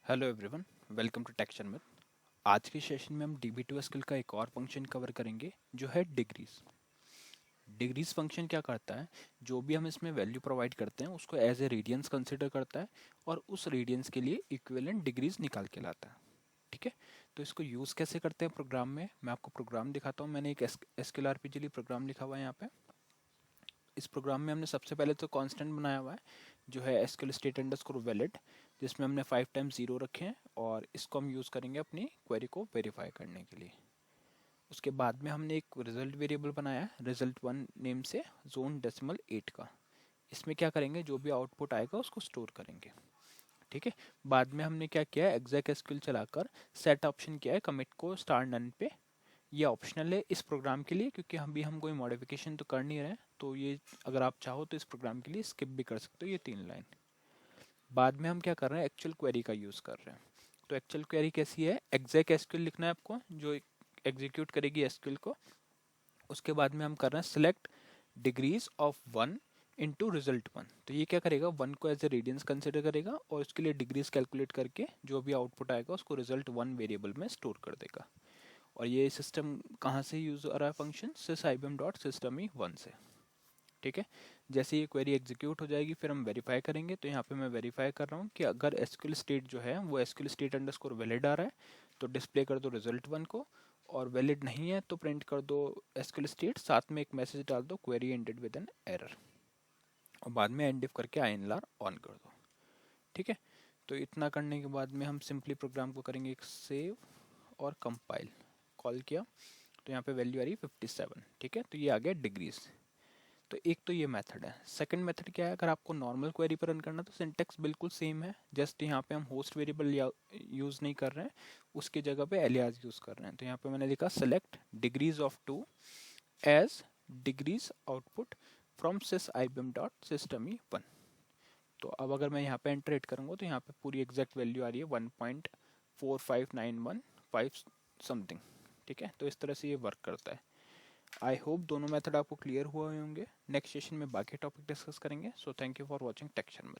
Hello everyone, welcome to टेक्शन में। आज के सेशन में हम DB2 का एक और फंक्शन कवर करेंगे जो है डिग्रीज। डिग्रीज फंक्शन क्या करता है, जो भी हम इसमें वैल्यू प्रोवाइड करते हैं उसको एज ए रेडियंस कंसिडर करता है और उस रेडियंस के लिए इक्विवेलेंट डिग्रीज निकाल के लाता है। ठीक है, तो इसको यूज़ कैसे करते हैं प्रोग्राम में, मैं आपको प्रोग्राम दिखाता हूँ। मैंने एक SQLRP के लिए प्रोग्राम लिखा हुआ है यहाँ पे। इस प्रोग्राम में हमने सबसे पहले तो कांस्टेंट बनाया हुआ है जो है SQL स्टेट अंडरस्कोर वैलिड, जिसमें हमने 5 टाइम्स 0 रखे हैं और इसको हम यूज़ करेंगे अपनी क्वेरी को वेरीफाई करने के लिए। उसके बाद में हमने एक रिजल्ट वेरिएबल बनाया है result1 नेम से जोन डेसिमल 8 का। इसमें क्या करेंगे, जो भी आउटपुट आएगा उसको स्टोर करेंगे। ठीक है, बाद में हमने क्या किया है, एग्जैक एसक्यूएल चलाकर सेट ऑप्शन किया है कमिट को स्टार नन पे। ये ऑप्शनल है इस प्रोग्राम के लिए, क्योंकि हम कोई मॉडिफिकेशन तो कर नहीं रहे हैं, तो ये अगर आप चाहो तो इस प्रोग्राम के लिए स्किप भी कर सकते हो ये 3 लाइन। बाद में हम क्या कर रहे हैं, एक्चुअल क्वेरी का यूज़ कर रहे हैं। तो एक्चुअल क्वेरी कैसी है, एग्जैक एसक्यूएल लिखना है आपको जो एग्जीक्यूट करेगी एसक्यूएल को। उसके बाद में हम कर रहे हैं select degrees of 1 into result1। तो ये क्या करेगा, 1 को एज ए रेडियंस कंसिडर करेगा और उसके लिए डिग्रीज कैलकुलेट करके जो भी आउटपुट आएगा उसको result1 वेरिएबल में स्टोर कर देगा। और ये सिस्टम कहाँ से यूज हो रहा है फंक्शन, sysibm.systeme1 से। ठीक है, जैसे ये क्वेरी एग्जीक्यूट हो जाएगी फिर हम वेरीफाई करेंगे। तो यहाँ पे मैं वेरीफाई कर रहा हूँ कि अगर एसक्यूएल स्टेट जो है वो एसक्यूएल स्टेट अंडरस्कोर वैलिड आ रहा है तो डिस्प्ले कर दो result1 को, और वैलिड नहीं है तो प्रिंट कर दो एसक्यूएल स्टेट, साथ में एक मैसेज डाल दो query ended with an error, और बाद में एंड इफ करके INLR ऑन कर दो। ठीक है, तो इतना करने के बाद में हम सिंपली प्रोग्राम को करेंगे एक सेव और कंपाइल। कॉल किया तो यहाँ पे वैल्यू आ रही 57। ठीक है, तो ये आ गया डिग्रीज। तो एक तो ये मेथड है। सेकंड मेथड क्या है, अगर आपको नॉर्मल क्वेरी पर रन करना तो सिंटेक्स बिल्कुल सेम है, जस्ट यहाँ पे हम होस्ट वेरिएबल यूज़ नहीं कर रहे हैं, उसकी जगह पे एलियास यूज़ कर रहे हैं। तो यहाँ पे मैंने लिखा select degrees of 2 as degrees output from sysibm.systeme1। तो अब अगर मैं यहाँ पे एंटर हिट करूँगा तो यहाँ पे पूरी एग्जैक्ट वैल्यू आ रही है 1.45915 समथिंग। ठीक है, तो इस तरह से ये वर्क करता है। आई होप दोनों मेथड आपको क्लियर हुए होंगे। नेक्स्ट सेशन में बाकी टॉपिक डिस्कस करेंगे। So thank you for watching टेक्शन में।